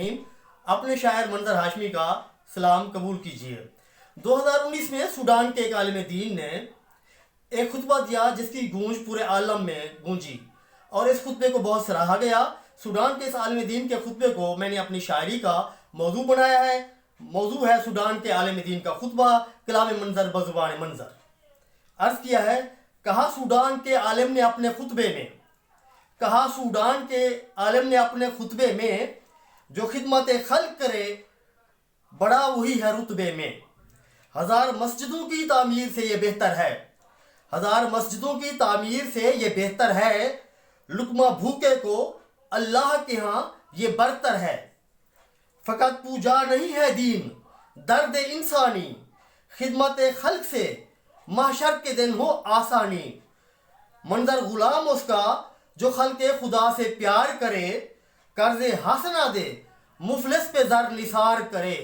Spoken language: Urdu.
الرحیم اپنے شاعر منظر ہاشمی کا سلام قبول کیجیے۔ 2019 میں سوڈان کے ایک عالم دین نے ایک خطبہ دیا جس کی گونج پورے عالم میں گونجی اور اس خطبے کو بہت سراہا گیا۔ سوڈان کے اس عالم دین کے خطبے کو میں نے اپنی شاعری کا موضوع بنایا ہے۔ موضوع ہے سوڈان کے عالم دین کا خطبہ کلام منظر بزبان منظر۔ عرض کیا ہے، کہا سوڈان کے عالم نے اپنے خطبے میں، کہا سوڈان کے عالم نے اپنے خطبے میں، جو خدمت خلق کرے بڑا وہی ہے رتبے میں۔ ہزار مسجدوں کی تعمیر سے یہ بہتر ہے، ہزار مسجدوں کی تعمیر سے یہ بہتر ہے، لقمہ بھوکے کو اللہ کے ہاں یہ برتر ہے۔ فقط پوجا نہیں ہے دین، درد انسانی، خدمت خلق سے محشر کے دن ہو آسانی۔ منظر غلام اس کا جو خلق خدا سے پیار کرے، قرض حسنہ دے مفلس پہ زر نثار کرے۔